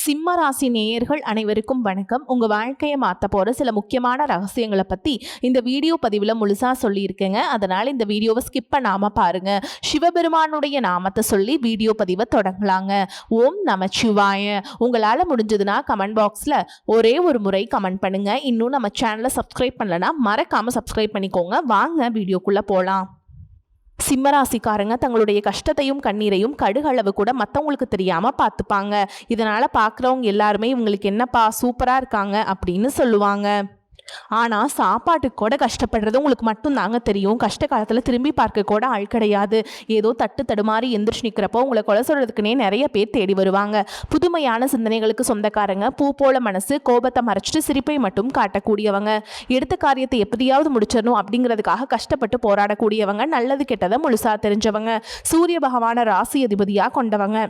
சிம்ம ராசி நேயர்கள் அனைவருக்கும் வணக்கம். உங்க வாழ்க்கையை மாற்ற போற சில முக்கியமான ரகசியங்களை பத்தி இந்த வீடியோ பதிவில் முழுசா சொல்லியிருக்கேங்க. அதனால இந்த வீடியோவை ஸ்கிப் பண்ணாம பாருங்க. சிவபெருமானுடைய நாமத்தை சொல்லி வீடியோ பதிவை தொடங்கலாங்க. ஓம் நமச்சிவாய. உங்களால முடிஞ்சதுன்னா கமெண்ட் பாக்ஸ்ல ஒரே ஒரு முறை கமெண்ட் பண்ணுங்க. இன்னும் நம்ம சேனலை சப்ஸ்கிரைப் பண்ணலன்னா மறக்காம சப்ஸ்கிரைப் பண்ணிக்கோங்க. வாங்க வீடியோக்குள்ள போலாம். சிம்மராசிக்காரங்க தங்களுடைய கஷ்டத்தையும் கண்ணீரையும் கடுகளவு கூட மற்றவங்களுக்கு தெரியாமல் பார்த்துப்பாங்க. இதனால் பார்க்குறவங்க எல்லாருமே இவங்களுக்கு என்னப்பா சூப்பராக இருக்காங்க அப்படின்னு சொல்லுவாங்க. ஆனால் சாப்பாட்டுக்கு கூட கஷ்டப்படுறது உங்களுக்கு மட்டும்தாங்க தெரியும். கஷ்ட காலத்தில் திரும்பி பார்க்க கூட ஆள் கிடையாது. ஏதோ தட்டு தடுமாறி எந்திரிச்சு நிற்கிறப்போ உங்களை கொலை சொல்கிறதுக்குனே நிறைய பேர் தேடி வருவாங்க. புதுமையான சிந்தனைகளுக்கு சொந்தக்காரங்க, பூ போல மனசு, கோபத்தை மறைச்சிட்டு சிரிப்பை மட்டும் காட்டக்கூடியவங்க, எடுத்த காரியத்தை எப்படியாவது முடிச்சிடணும் அப்படிங்கிறதுக்காக கஷ்டப்பட்டு போராடக்கூடியவங்க, நல்லது கெட்டதை முழுசா தெரிஞ்சவங்க, சூரிய பகவான ராசி அதிபதியாக கொண்டவங்க,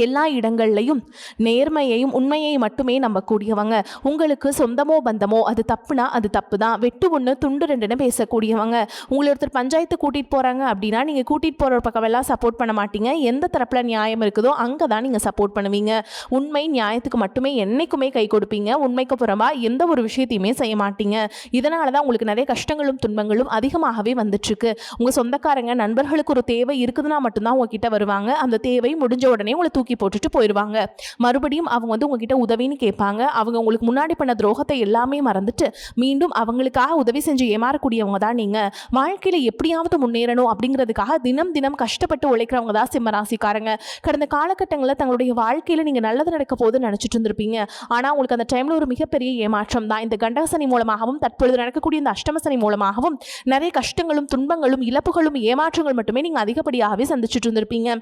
எல்லா இடங்கள்லையும் நேர்மையையும் உண்மையை மட்டுமே நம்பக்கூடியவங்க, உங்களுக்கு சொந்தமோ பந்தமோ அது தப்புனா அது தப்பு தான், வெட்டு ஒன்று துண்டு ரெண்டுன்னு பேசக்கூடியவங்க, உங்களை ஒருத்தர் பஞ்சாயத்து கூட்டிகிட்டு போகிறாங்க அப்படின்னா நீங்கள் கூட்டிகிட்டு போகிற பக்கமெல்லாம் சப்போர்ட் பண்ண மாட்டீங்க. எந்த தரப்பில் நியாயம் இருக்குதோ அங்கே தான் நீங்கள் சப்போர்ட் பண்ணுவீங்க. உண்மை நியாயத்துக்கு மட்டுமே என்றைக்குமே கை கொடுப்பீங்க. உண்மைக்கு புறமாக எந்த ஒரு விஷயத்தையுமே செய்ய மாட்டீங்க. இதனால தான் உங்களுக்கு நிறைய கஷ்டங்களும் துன்பங்களும் அதிகமாகவே வந்துட்டுருக்கு. உங்கள் சொந்தக்காரங்க நண்பர்களுக்கு ஒரு தேவை இருக்குதுன்னா மட்டும்தான் உங்ககிட்ட வருவாங்க. அந்த தேவை முடிஞ்ச உடனே உங்களை தூக்கி போட்டுட்டு போயிடுவாங்க. மறுபடியும் அவங்க உங்ககிட்ட உதவின்னு கேட்பாங்க. அவங்க உங்களுக்கு முன்னாடி பண்ண துரோகத்தை எல்லாமே மறந்துட்டு மீண்டும் அவங்களுக்காக உதவி செஞ்சு ஏமாறக்கூடியவங்க தான் நீங்க. வாழ்க்கையில எப்படியாவது முன்னேறணும் அப்படிங்கிறதுக்காக தினம் தினம் கஷ்டப்பட்டு உழைக்கிறவங்க தான் சிம்ம ராசிக்காரங்க. கடந்த காலகட்டங்களில் தங்களுடைய வாழ்க்கையில நீங்க நல்லது நடக்க போது நினைச்சிட்டு இருந்திருப்பீங்க. ஆனா உங்களுக்கு அந்த டைம்ல ஒரு மிகப்பெரிய ஏமாற்றம் தான். இந்த கண்டகசனி மூலமாகவும் தற்பொழுது நடக்கக்கூடிய இந்த அஷ்டமசனி மூலமாகவும் நிறைய கஷ்டங்களும் துன்பங்களும் இழப்புகளும் ஏமாற்றங்கள் மட்டுமே நீங்க அதிகப்படியாகவே சந்திச்சுட்டு இருந்திருப்பீங்க.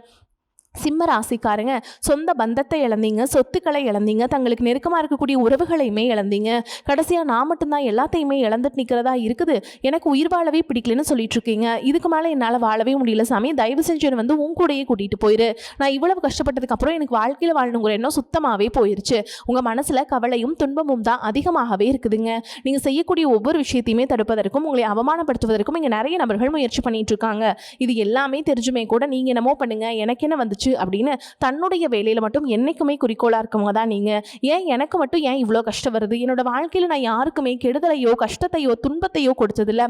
சிம்ம ராசிக்காரங்க சொந்த பந்தத்தை இழந்தீங்க, சொத்துக்களை இழந்தீங்க, தங்களுக்கு நெருக்கமாக இருக்கக்கூடிய உறவுகளையுமே இழந்தீங்க. கடைசியாக நான் மட்டும்தான் எல்லாத்தையுமே இழந்துட்டு நிற்கிறதா இருக்குது, எனக்கு உயிர் வாழவே பிடிக்கலன்னு சொல்லிட்டு இருக்கீங்க. இதுக்கு மேலே என்னால் வாழவே முடியல சாமி, தயவு செஞ்சு என்னை உன் கூடையே கூட்டிகிட்டு போயிரு. நான் இவ்வளவு கஷ்டப்பட்டதுக்கு அப்புறம் எனக்கு வாழ்க்கையில் வாழணுங்கிற எண்ணம் சுத்தமாகவே போயிருச்சு. உங்கள் மனசில் கவலையும் துன்பமும் தான் அதிகமாகவே இருக்குதுங்க. நீங்கள் செய்யக்கூடிய ஒவ்வொரு விஷயத்தையுமே தடுப்பதற்கும் உங்களை அவமானப்படுத்துவதற்கும் இங்கே நிறைய நபர்கள் முயற்சி பண்ணிட்டு இருக்காங்க. இது எல்லாமே தெரிஞ்சுமே கூட நீங்கள் என்னமோ பண்ணுங்க, எனக்கு என்ன வந்துச்சு அப்படின்னு தன்னுடைய வேலையில மட்டும் என்னைக்குமே குறிக்கோளா இருக்கவங்க தான் நீங்க. ஏன் எனக்கு மட்டும் ஏன் இவ்வளோ கஷ்டம் வருது, என்னோட வாழ்க்கையில நான் யாருக்குமே கெடுதலையோ கஷ்டத்தையோ துன்பத்தையோ கொடுத்ததில்ல,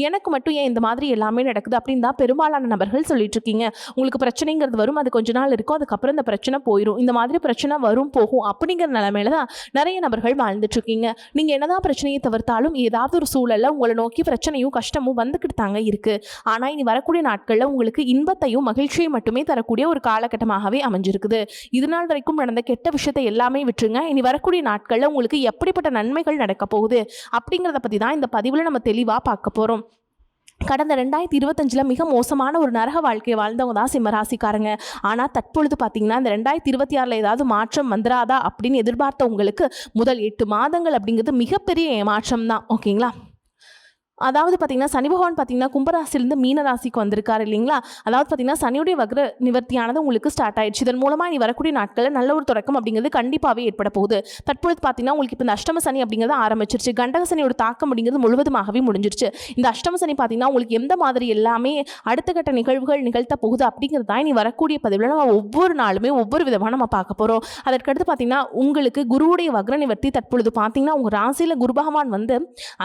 எனக்கு மட்டும் ஏன் இந்த மாதிரி எல்லாமே நடக்குது அப்படின்னு தான் பெரும்பாலான நபர்கள் சொல்லிட்டு இருக்கீங்க. உங்களுக்கு பிரச்சனைங்கிறது வரும், அது கொஞ்ச நாள் இருக்கும், அதுக்கப்புறம் இந்த பிரச்சனை போயிடும். இந்த மாதிரி பிரச்சனை வரும் போகும் அப்படிங்கிற நிலைமையில தான் நிறைய நபர்கள் வாழ்ந்துட்டு இருக்கீங்க. நீங்க என்னதான் பிரச்சனையை தவிர்த்தாலும் ஏதாவது ஒரு சூழல்ல உங்களை நோக்கி பிரச்சனையும் கஷ்டமும் வந்துக்கிட்டு தாங்க இருக்கு. ஆனா இனி வரக்கூடிய நாட்கள்ல உங்களுக்கு இன்பத்தையும் மகிழ்ச்சியை மட்டுமே தரக்கூடிய ஒரு காலகட்டமாகவே அமைஞ்சிருக்குது. இது நாள் வரைக்கும் நடந்த கெட்ட விஷயத்தை எல்லாமே விட்டுருங்க. இனி வரக்கூடிய நாட்கள்ல உங்களுக்கு எப்படிப்பட்ட நன்மைகள் நடக்க போகுது அப்படிங்கிறத பத்தி தான் இந்த பதிவில் நம்ம தெளிவா பார்க்க போறோம். கடந்த 2025 மிக மோசமான ஒரு நரக வாழ்க்கையை வாழ்ந்தவங்க தான் சிம்மராசிக்காரங்க. ஆனால் தற்பொழுது பார்த்தீங்கன்னா இந்த 2026 ஏதாவது மாற்றம் வந்துடாதா அப்படின்னு எதிர்பார்த்த உங்களுக்கு முதல் 8 மாதங்கள் அப்படிங்கிறது மிகப்பெரிய ஏமாற்றம் தான். ஓகேங்களா? அதாவது பார்த்தீங்கன்னா சனி பகவான் பார்த்தீங்கன்னா கும்பராசிலிருந்து மீன ராசிக்கு வந்திருக்காரு இல்லைங்களா? அதாவது பார்த்தீங்கன்னா சனியுடைய வக்ர நிவர்த்தியானது உங்களுக்கு ஸ்டார்ட் ஆயிடுச்சு. இதன் மூலமாக நீ வரக்கூடிய நாட்களில் நல்ல ஒரு தொடக்கம் அப்படிங்கிறது கண்டிப்பாகவே ஏற்பட போகுது. தற்பொழுது பார்த்தீங்கன்னா உங்களுக்கு இப்போ இந்த அஷ்டம சனி அப்படிங்கிறது ஆரம்பிச்சிருச்சு. கண்டக சனியோட தாக்கம் அப்படிங்கிறது முழுவதுமாகவே முடிஞ்சிருச்சு. இந்த அஷ்டம சனி பார்த்தீங்கன்னா உங்களுக்கு எந்த மாதிரி எல்லாமே அடுத்த கட்ட நிகழ்வுகள் நிகழ்த்த போகுது அப்படிங்கிறது தான் நீ வரக்கூடிய பதிவில் நம்ம ஒவ்வொரு நாளுமே ஒவ்வொரு விதமாக நம்ம பார்க்க போகிறோம். அதற்கடுத்து பார்த்தீங்கன்னா உங்களுக்கு குருவுடைய வக்ர நிவர்த்தி தற்பொழுது பார்த்தீங்கன்னா உங்கள் ராசியில் குரு பகவான் வந்து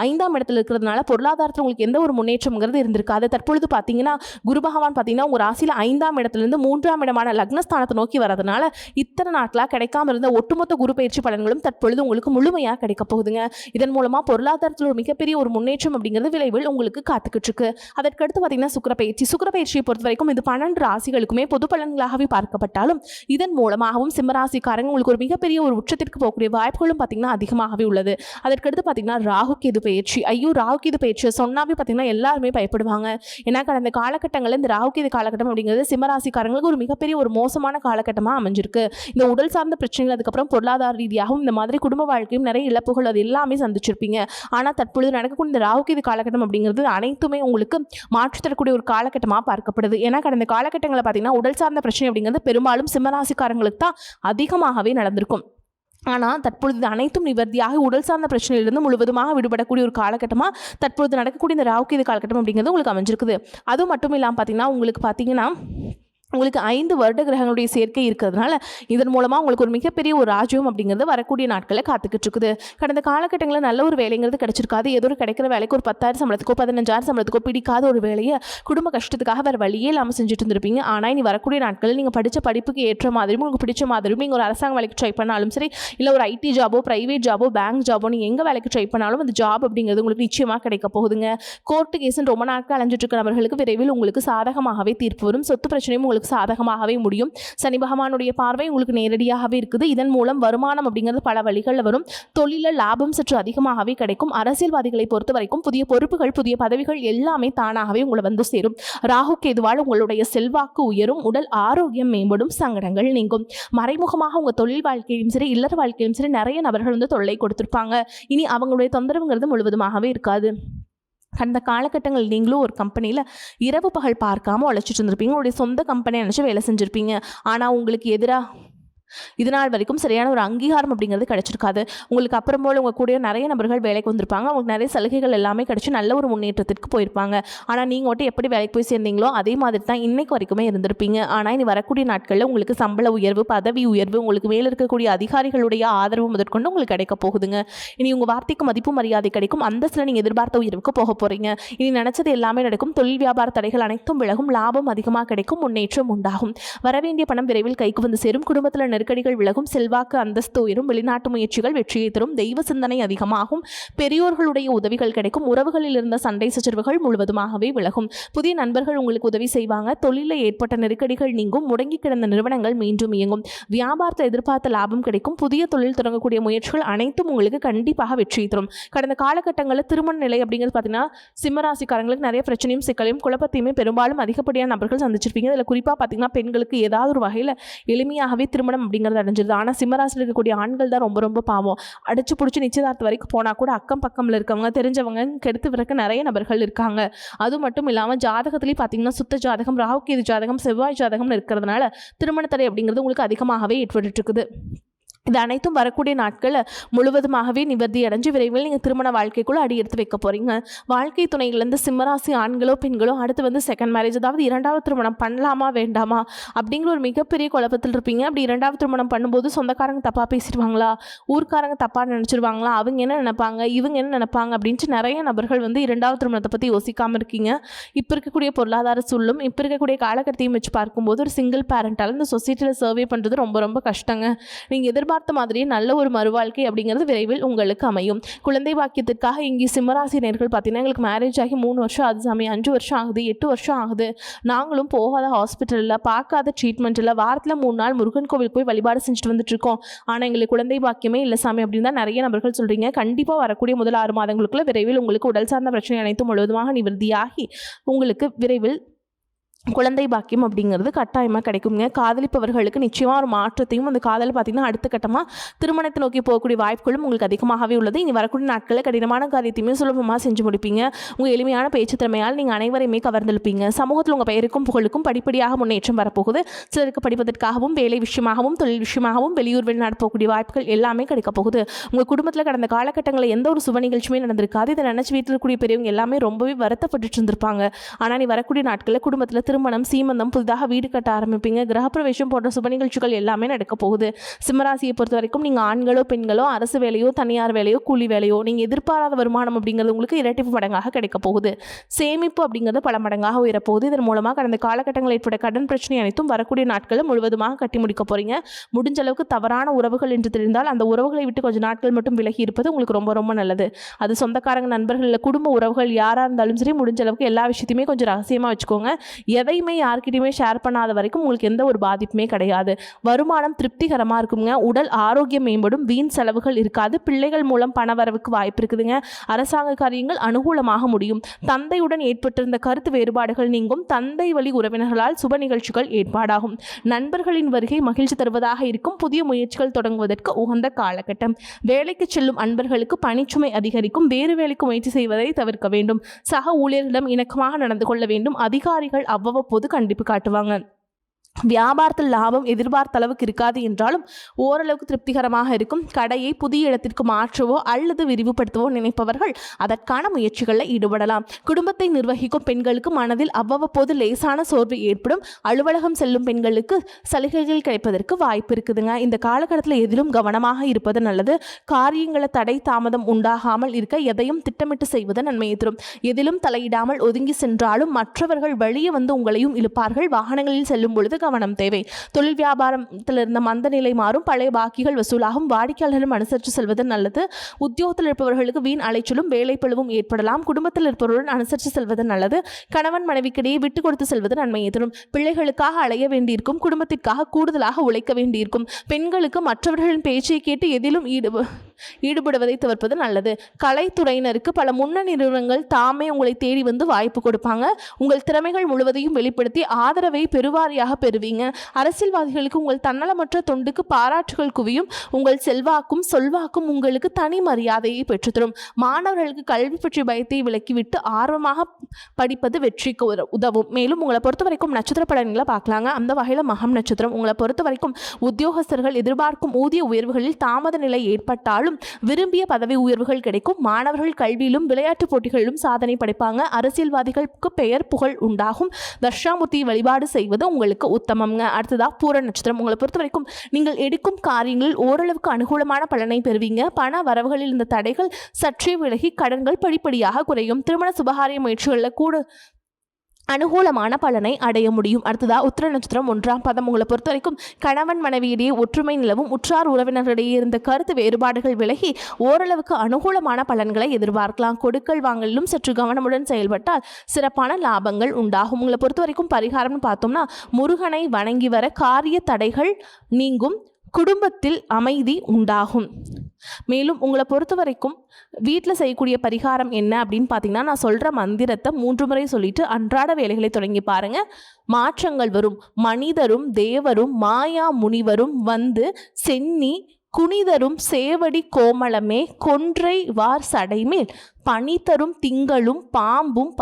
5ஆம் இடத்துல இருக்கிறதுனால பொருளாதாரத்தில் உங்களுக்கு எந்த ஒரு முன்னேற்றம்ங்கிறது இருந்திருக்காது. தற்பொழுது பார்த்தீங்கன்னா குரு பகவான் பார்த்தீங்கன்னா உங்கள் ராசியில் 5ஆம் இடத்துலேருந்து 3ஆம் இடமான லக்னஸ்தானத்தை நோக்கி வரதுனால இத்தனை நாட்களாக கிடைக்காம இருந்த ஒட்டுமொத்த குரு பயிற்சி பலன்களும் தற்பொழுது உங்களுக்கு முழுமையாக கிடைக்க போகுதுங்க. இதன் மூலமாக பொருளாதாரத்தில் ஒரு மிகப்பெரிய ஒரு முன்னேற்றம் அப்படிங்கிறது விளைவில் உங்களுக்கு காத்துக்கிட்டு இருக்கு. அதற்கடுத்து பார்த்தீங்கன்னா சுக்கிரப்பயிற்சியை பொறுத்த வரைக்கும் இது 12 ராசிகளுக்குமே பொது பலன்களாகவே பார்க்கப்பட்டாலும் இதன் மூலமாகவும் சிம்மராசிக்காரங்க உங்களுக்கு ஒரு மிகப்பெரிய ஒரு உச்சத்திற்கு போகக்கூடிய வாய்ப்புகளும் பார்த்தீங்கன்னா அதிகமாகவே உள்ளது. அதற்கடுத்து பார்த்தீங்கன்னா ராகு கேது பயிற்சி. ஐயோ, ராகு கேது பயிற்சி சொன்னாவே பார்த்தீங்கன்னா எல்லாருமே பயப்படுவாங்க. ஏன்னா கடந்த காலகட்டங்களில் இந்த ராகு கேது காலகட்டம் அப்படிங்கிறது சிம்மராசிக்காரங்களுக்கு ஒரு மிகப்பெரிய ஒரு மோசமான காலகட்டமாக அமைஞ்சிருக்கு. இந்த உடல் சார்ந்த பிரச்சனைகள், அதுக்கப்புறம் பொருளாதார ரீதியாகவும் இந்த மாதிரி குடும்ப வாழ்க்கையும் நிறைய இழப்புகள் அது எல்லாமே சந்திச்சிருப்பீங்க. ஆனால் தற்பொழுது நடக்கக்கூடிய இந்த ராகு கேது காலகட்டம் அப்படிங்கிறது அனைத்துமே உங்களுக்கு மாற்றி தரக்கூடிய ஒரு காலகட்டமாக பார்க்கப்படுது. ஏன்னா கடந்த காலகட்டங்களில் பார்த்தீங்கன்னா உடல் சார்ந்த பிரச்சனை அப்படிங்கிறது பெரும்பாலும் சிம்மராசிக்காரங்களுக்கு தான் அதிகமாகவே நடந்திருக்கும். ஆனால் தற்பொழுது அனைத்தும் நிவர்த்தியாக உடல் சார்ந்த பிரச்சனையிலிருந்து முழுவதுமாக விடுபடக்கூடிய ஒரு காலகட்டமாக தற்பொழுது நடக்கக்கூடிய இந்த ராகு கேது காலகட்டம் அப்படிங்கிறது உங்களுக்கு அமைஞ்சிருக்குது. அதுவும் மட்டும் இல்லாமல் பார்த்தீங்கன்னா உங்களுக்கு பார்த்தீங்கன்னா உங்களுக்கு 5 வருட கிரகங்களுடைய சேர்க்கை இருக்கிறதுனால இதன் மூலமாக உங்களுக்கு ஒரு மிகப்பெரிய ஒரு ராஜ்யம் அப்படிங்கிறது வரக்கூடிய நாட்களில் காத்துக்கிட்டு இருக்குது. கடந்த காலகட்டங்களில் நல்ல ஒரு வேலைங்கிறது கிடைச்சிருக்காது. ஏதோ ஒரு கிடைக்கிற வேலைக்கு ஒரு 10,000 சம்பளத்துக்கோ 15,000 சம்பளத்துக்கோ பிடிக்காத ஒரு வேலையை குடும்ப கஷ்டத்துக்காக வேறு வழியே இல்லாமல் செஞ்சுட்டு இருந்திருப்பீங்க. ஆனால் இனி வரக்கூடிய நாட்களில் நீங்கள் படித்த படிப்புக்கு ஏற்ற மாதிரியும் உங்களுக்கு பிடிச்ச மாதிரியும் நீங்கள் ஒரு அரசாங்க வேலைக்கு ட்ரை பண்ணாலும் சரி, இல்லை ஒரு ஐடி ஜாபோ, ப்ரைவேட் ஜாபோ, பேங்க் ஜாபோ, நீங்கள் எங்கே வேலைக்கு ட்ரை பண்ணாலும் அந்த ஜாப் அப்படிங்கிறது உங்களுக்கு நிச்சயமாக கிடைக்க போகுதுங்க. கோர்ட்டு கேஸுன்னு ரொம்ப நாட்கள் அலைஞ்சிட்டு இருக்கிற நபர்களுக்கு விரைவில் உங்களுக்கு சாதகமாகவே தீர்ப்பு வரும். சொத்து பிரச்சனையும் உங்களுக்கு சாதகமாகவே முடியும். சனி பகவானுடைய பார்வை உங்களுக்கு நேரடியாகவே இருக்குது. இதன் மூலம் வருமானம் அப்படிங்கிறது பல வழிகளில் வரும். தொழிலில் லாபம் சற்று அதிகமாகவே கிடைக்கும். அரசியல்வாதிகளை பொறுத்த வரைக்கும் புதிய பொறுப்புகள், புதிய பதவிகள் எல்லாமே தானாகவே உங்களை வந்து சேரும். ராகு கேதுவால் உங்களுடைய செல்வாக்கு உயரும். உடல் ஆரோக்கியம் மேம்படும். சங்கடங்கள் நீங்கும். மறைமுகமாக உங்கள் தொழில் வாழ்க்கையிலும் சரி, இல்லற வாழ்க்கையிலும் சரி நிறைய நபர்கள் வந்து தொல்லை கொடுத்திருப்பாங்க. இனி அவங்களுடைய தொந்தரவுங்கிறது முழுவதுமாகவே இருக்காது. அந்த காலகட்டங்கள் நீங்களும் ஒரு கம்பெனியில் இரவு பகல் பார்க்காம உழைச்சிட்டு இருந்திருப்பீங்க. உங்களுடைய சொந்த கம்பெனியை நினச்சி வேலை செஞ்சுருப்பீங்க. ஆனால் உங்களுக்கு எதிராக இது நாள் வரைக்கும் சரியான ஒரு அங்கீகாரம் அப்படிங்கிறது கிடைச்சிருக்காது. உங்களுக்கு அப்புறம் போல் உங்கள் கூட நிறைய நபர்கள் வேலைக்கு வந்திருப்பாங்க. அவங்களுக்கு நிறைய சலுகைகள் எல்லாமே கிடைச்சி நல்ல ஒரு முன்னேற்றத்திற்கு போயிருப்பாங்க. ஆனால் நீங்கள் மட்டும் எப்படி வேலைக்கு போய் சேர்ந்தீங்களோ அதே மாதிரி தான் இன்னைக்கு வரைக்குமே இருந்திருப்பீங்க. ஆனால் இனி வரக்கூடிய நாட்களில் உங்களுக்கு சம்பள உயர்வு, பதவி உயர்வு, உங்களுக்கு மேலே இருக்கக்கூடிய அதிகாரிகளுடைய ஆதரவு முதற்கொண்டு உங்களுக்கு கிடைக்க போகுதுங்க. இனி உங்கள் வார்த்தைக்கு மதிப்பு மரியாதை கிடைக்கும். அந்தஸ்தில் நீங்கள் எதிர்பார்த்த உயர்வுக்கு போக போகிறீங்க. இனி நினச்சது எல்லாமே நடக்கும். தொழில் வியாபார தடைகள் அனைத்தும் விலகும். லாபம் அதிகமாக கிடைக்கும். முன்னேற்றம் உண்டாகும். வரவேண்டிய பணம் விரைவில் கைக்கு வந்து சேரும். குடும்பத்தில் நெருக்கடிகள் விலகும். செல்வாக்கு அந்தஸ்து உயரும். வெளிநாட்டு முயற்சிகள் வெற்றியை தரும். தெய்வ சிந்தனை அதிகமாகும். பெரியோர்களுடைய உதவிகள் கிடைக்கும். உறவுகளில் இருந்த சண்டை சச்சரவுகள் முழுவதுமாகவே விலகும். புதிய நண்பர்கள் உங்களுக்கு உதவி செய்வாங்க. தொழிலில் ஏற்பட்ட நெருக்கடிகள் நீங்கும். முடங்கி கிடந்த நிறுவனங்கள் மீண்டும் இயங்கும். வியாபாரத்தை எதிர்பார்த்த லாபம் கிடைக்கும். புதிய தொழில் தொடங்கக்கூடிய முயற்சிகள் அனைத்தும் உங்களுக்கு கண்டிப்பாக வெற்றியை தரும். கடந்த காலகட்டங்களில் திருமண நிலை அப்படிங்கிறது பார்த்தீங்கன்னா சிம்மராசிக்காரங்களுக்கு நிறைய பிரச்சனையும் சிக்கலையும் குழப்பத்தையுமே பெரும்பாலும் அதிகப்படியான நபர்கள் சந்திச்சிருப்பீங்க. இதில் குறிப்பாக பார்த்தீங்கன்னா பெண்களுக்கு ஏதாவது ஒரு வகையில் எளிமையாகவே திருமணம் அப்படிங்கிறது அடைஞ்சிருது. ஆனால் சிம்மராசியில் இருக்கக்கூடிய ஆண்கள் தான் ரொம்ப ரொம்ப பாவம். அடிச்சு பிடிச்சி நிச்சயதார்த்தம் வரைக்கும் போனால் கூட அக்கம் பக்கம்ல இருக்கவங்க தெரிஞ்சவங்க கெடுத்து விறக்க நிறைய நபர்கள் இருக்காங்க. அது மட்டும் இல்லாமல் ஜாதகத்திலேயே பார்த்தீங்கன்னா சுத்த ஜாதகம், ராகு கேது ஜாதகம், செவ்வாய் ஜாதகம்னு இருக்கிறதுனால திருமண தடை அப்படிங்கிறது உங்களுக்கு அதிகமாகவே ஏற்பட்டு இருக்குது. இது அனைத்தும் வரக்கூடிய நாட்களில் முழுவதுமாகவே நிவர்த்தி அடைஞ்சு விரைவில் நீங்கள் திருமண வாழ்க்கைக்குள்ளே அடி எடுத்து வைக்க போகிறீங்க. வாழ்க்கை துணையிலேருந்து சிம்மராசி ஆண்களோ பெண்களோ அடுத்து வந்து செகண்ட் மேரேஜ், அதாவது இரண்டாவது திருமணம் பண்ணலாமா வேண்டாமா அப்படிங்கிற ஒரு மிகப்பெரிய குழப்பத்தில் இருப்பீங்க. அப்படி இரண்டாவது திருமணம் பண்ணும்போது சொந்தக்காரங்க தப்பாக பேசிடுவாங்களா, ஊர்க்காரங்க தப்பாக நினச்சிருவாங்களா, அவங்க என்ன நினைப்பாங்க, இவங்க என்ன நினைப்பாங்க அப்படின்ட்டு நிறைய நபர்கள் வந்து இரண்டாவது திருமணத்தை பற்றி யோசிக்காமல் இருக்கீங்க. இப்போ இருக்கக்கூடிய பொருளாதார சூழலும் இப்போ இருக்கக்கூடிய காலகட்டத்தையும் வச்சு பார்க்கும்போது ஒரு சிங்கிள் பேரண்டால் இந்த சொசைட்டியில் சர்வே பண்ணுறது ரொம்ப ரொம்ப கஷ்டங்க. நீங்கள் எதிர்பார்த்த மாதிரியே நல்ல ஒரு மறுவாழ்க்கை அப்படிங்கிறது விரைவில் உங்களுக்கு அமையும். குழந்தை பாக்கியத்திற்காக இங்கே சிம்மராசி நேர்கள் பார்த்தீங்கன்னா எங்களுக்கு மேரேஜ் ஆகி 3 வருஷம் ஆகுது சாமி, 5 வருஷம் ஆகுது, 8 வருஷம் ஆகுது, நாங்களும் போகாத ஹாஸ்பிட்டலில் பார்க்காத ட்ரீட்மெண்ட் இல்லை, வாரத்தில் 3 நாள் முருகன் கோவிலுக்கு போய் வழிபாடு செஞ்சுட்டு வந்துட்டு இருக்கோம், ஆனால் எங்களுக்கு குழந்தை பாக்கியமே இல்லை சாமி அப்படின்னு தான் நிறைய நபர்கள் சொல்கிறீங்க. கண்டிப்பாக வரக்கூடிய முதல் 6 மாதங்களுக்குள்ள விரைவில் உங்களுக்கு உடல் சார்ந்த பிரச்சனை அனைத்தும் முழுவதுமாக நிவர்த்தியாகி உங்களுக்கு விரைவில் குழந்தை பாக்கியம் அப்படிங்கிறது கட்டாயமாக கிடைக்குங்க. காதலிப்பவர்களுக்கு நிச்சயமாக ஒரு மாற்றத்தையும் அந்த காதல் பார்த்திங்கன்னா அடுத்த கட்டமாக திருமணத்தை நோக்கி போகக்கூடிய வாய்ப்புகளும் உங்களுக்கு அதிகமாகவே உள்ளது. இனி வரக்கூடிய நாட்களில் கடினமான காரியத்தையுமே சுலபமாக செஞ்சு முடிப்பீங்க. உங்கள் எளிமையான பேச்சு திறமையால் நீங்கள் அனைவரையுமே கவர்ந்தெழுப்பீங்க. சமூகத்தில் உங்கள் பெயருக்கும் புகழுக்கும் படிப்படியாக முன்னேற்றம் வரப்போகுது. சிலருக்கு படிப்பதற்காகவும் வேலை விஷயமாகவும் தொழில் விஷயமாகவும் வெளியூர் வெளிநாடு போகக்கூடிய வாய்ப்புகள் எல்லாமே கிடைக்க போகுது. உங்கள் குடும்பத்தில் கடந்த காலகட்டங்களில் எந்த ஒரு சுப நிகழ்ச்சியுமே நடந்திருக்காது. இதை நினச்சி வீட்டில் இருக்கக்கூடிய பெரியவங்க எல்லாமே ரொம்பவே வருத்தப்பட்டு இருந்திருப்பாங்க. ஆனால் நீ வரக்கூடிய நாட்களில் குடும்பத்தில் திருமணம், சீமந்தம், புதிதாக வீடு கட்ட ஆரம்பிப்பீங்க. கிரகப்பிரவேசம் போன்ற சுப நிகழ்ச்சிகள் எல்லாமே நடக்க போகுது. சிம்மராசியை பொறுத்த வரைக்கும் நீங்கள் ஆண்களோ பெண்களோ அரசு வேலையோ தனியார் வேலையோ கூலி வேலையோ நீங்கள் எதிர்பாராத வருமானம் அப்படிங்கிறது உங்களுக்கு இரட்டிப்பு மடங்காக கிடைக்க போகுது. சேமிப்பு அப்படிங்கிறது பல மடங்காக உயரப்போகுது. இதன் மூலமாக கடந்த காலகட்டங்களில் ஏற்பட்ட கடன் பிரச்சனை அனைத்தும் வரக்கூடிய நாட்களில் முழுவதுமாக கட்டி முடிக்க போறீங்க. முடிஞ்ச அளவுக்கு தவறான உறவுகள் என்று தெரிந்தால் அந்த உறவுகளை விட்டு கொஞ்சம் நாட்கள் மட்டும் விலகி இருப்பது உங்களுக்கு ரொம்ப ரொம்ப நல்லது. அது சொந்தக்காரங்க, நண்பர்கள், இல்லை குடும்ப உறவுகள் யாராக இருந்தாலும் சரி முடிஞ்ச அளவுக்கு எல்லா விஷயத்தையுமே கொஞ்சம் ரகசியமாக வச்சுக்கோங்க. எதையுமே யார்கிட்டையுமே ஷேர் பண்ணாத வரைக்கும் உங்களுக்கு எந்த ஒரு பாதிப்புமே கிடையாது. வருமானம் திருப்திகரமாக இருக்குங்க. உடல் ஆரோக்கியம் மேம்படும். வீண் செலவுகள் இருக்காது. பிள்ளைகள் மூலம் பண வரவுக்கு வாய்ப்பு இருக்குதுங்க. அரசாங்க காரியங்கள் அனுகூலமாக முடியும். தந்தையுடன் ஏற்பட்டிருந்த கருத்து வேறுபாடுகள் நீங்கும். தந்தை வழி உறவினர்களால் சுப நிகழ்ச்சிகள் ஏற்பாடாகும். நண்பர்களின் வருகை மகிழ்ச்சி தருவதாக இருக்கும். புதிய முயற்சிகள் தொடங்குவதற்கு உகந்த காலகட்டம். வேலைக்கு செல்லும் அன்பர்களுக்கு பணிச்சுமை அதிகரிக்கும். வேறு வேலைக்கு முயற்சி செய்வதை தவிர்க்க வேண்டும். சக ஊழியர்களிடம் இணக்கமாக நடந்து கொள்ள வேண்டும். அதிகாரிகள் அவ்வப்போது கண்டிப்பு காட்டுவாங்க. வியாபாரத்தில் லாபம் எதிர்பார்த்த அளவுக்கு இருக்காது என்றாலும் ஓரளவுக்கு திருப்திகரமாக இருக்கும். கடையை புதிய இடத்திற்கு மாற்றவோ அல்லது விரிவுபடுத்தவோ நினைப்பவர்கள் அதற்கான முயற்சிகளில் ஈடுபடலாம். குடும்பத்தை நிர்வகிக்கும் பெண்களுக்கு மனதில் அவ்வப்போது லேசான சோர்வு ஏற்படும். அலுவலகம் செல்லும் பெண்களுக்கு சலுகைகள் கிடைப்பதற்கு வாய்ப்பு இருக்குதுங்க. இந்த காலகட்டத்தில் எதிலும் கவனமாக இருப்பது நல்லது. காரியங்களை தடை தாமதம் உண்டாகாமல் இருக்க எதையும் திட்டமிட்டு செய்வது நன்மையை தரும். எதிலும் தலையிடாமல் ஒதுங்கி சென்றாலும் மற்றவர்கள் வெளியே வந்து உங்களையும் இழுப்பார்கள். வாகனங்களில் செல்லும் பொழுது கவனம் தேவை. தொழில் வியாபாரத்தில் இருந்த மந்த நிலை மாறும். பழைய பாக்கிகள் வசூலாகும். வாடிக்கையாளர்களும் அனுசரித்து செல்வது நல்லது. உத்தியோகத்தில் இருப்பவர்களுக்கு வீண் அலைச்சலும் வேலை பழுவும் ஏற்படலாம். குடும்பத்தில் இருப்பவருடன் அனுசரித்து செல்வது நல்லது. கணவன் மனைவிக்கிடையே விட்டு கொடுத்து செல்வது நன்மையை தரும். பிள்ளைகளுக்காக அலைய வேண்டியிருக்கும். குடும்பத்திற்காக கூடுதலாக உழைக்க வேண்டியிருக்கும். பெண்களுக்கு மற்றவர்களின் பேச்சை கேட்டு எதிலும் ஈடுபடுவதை தவிர்ப்பது நல்லது. கலைத்துறையினருக்கு பல முன்னணி நிறுவனங்கள் தாமே உங்களை தேடி வந்து வாய்ப்பு கொடுப்பாங்க. உங்கள் திறமைகள் முழுவதையும் வெளிப்படுத்தி ஆதரவை பெருவாரியாக பெறுவீங்க. அரசியல்வாதிகளுக்கு உங்கள் தன்னலமற்ற தொண்டுக்கு பாராட்டுகள் குவியும். உங்கள் செல்வாக்கும் சொல்வாக்கும் உங்களுக்கு தனி மரியாதையை பெற்றுத்தரும். மாணவர்களுக்கு கல்வி பற்றிய பயத்தை விலக்கிவிட்டு ஆர்வமாக படிப்பது வெற்றிக்கு உதவும். மேலும் உங்களை பொறுத்த வரைக்கும் நட்சத்திர பலன்களை பார்க்கலாங்க. அந்த வகையில் மகம் நட்சத்திரம். உங்களை பொறுத்த வரைக்கும் உத்தியோகஸ்தர்கள் எதிர்பார்க்கும் ஊதிய உயர்வுகளில் தாமத நிலை ஏற்பட்டாலும் விரும்பிய பதவி உயர்வுகள் கிடைக்கும். மாணவர்கள் கல்வியிலும் விளையாட்டு போட்டிகளிலும் சாதனை படைப்பாங்க. அரசியல்வாதிகளுக்கு பெயர் புகழ் உண்டாகும். தட்சிணாமூர்த்தியை வழிபாடு செய்வது உங்களுக்கு உத்தமம்ங்க. அடுத்ததா பூர நட்சத்திரம். உங்களை பொறுத்த வரைக்கும் நீங்கள் எடுக்கும் காரியங்களில் ஓரளவுக்கு அனுகூலமான பலனை பெறுவீங்க. பண வரவுகளில் இருந்த தடைகள் சற்றே விலகி கடன்கள் படிப்படியாக குறையும். திருமண சுபகாரிய முயற்சிகளில் கூட அனுகூலமான பலனை அடைய முடியும். அடுத்ததா உத்திர நட்சத்திரம் 1ஆம் பாதம். உங்களை பொறுத்த வரைக்கும் கணவன் மனைவியிடையே ஒற்றுமை நிலவும். உற்றார் உறவினர்களிடையே இருந்த கருத்து வேறுபாடுகள் விலகி ஓரளவுக்கு அனுகூலமான பலன்களை எதிர்பார்க்கலாம். கொடுக்கல் வாங்கலிலும் சற்று கவனமுடன் செயல்பட்டால் சிறப்பான லாபங்கள் உண்டாகும். உங்களை பொறுத்த வரைக்கும் பரிகாரம்னு பார்த்தோம்னா முருகனை வணங்கி வர காரிய தடைகள் நீங்கும். குடும்பத்தில் அமைதி உண்டாகும். மேலும் உங்களை பொறுத்த வரைக்கும் வீட்டில் செய்யக்கூடிய பரிகாரம் என்ன அப்படின்னு பார்த்தீங்கன்னா, நான் சொல்கிற மந்திரத்தை 3 முறை சொல்லிட்டு அன்றாட வேலைகளை தொடங்கி பாருங்கள். மாற்றங்கள் வரும். மனிதரும் தேவரும் மாயா முனிவரும் வந்து சென்னி குனிதரும் சேவடி கோமளமே கொன்றை வார் சடைமேல் பனிதரும் திங்களும் பாம்பும்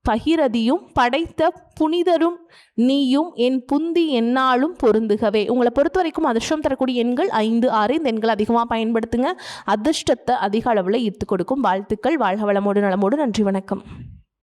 பகிரதியும் படைத்த புனிதரும் நீயும் என் புந்தி என்னாலும் பொருந்துகவே. உங்களை பொறுத்த வரைக்கும் அதிர்ஷ்டம் தரக்கூடிய எண்கள் 5, 6. இந்த எண்கள் அதிகமாக பயன்படுத்துங்க. அதிர்ஷ்டத்தை அதிக அளவில் ஈர்த்து கொடுக்கும். வாழ்த்துக்கள். வாழ்க வளமோடு நலமோடு. நன்றி, வணக்கம்.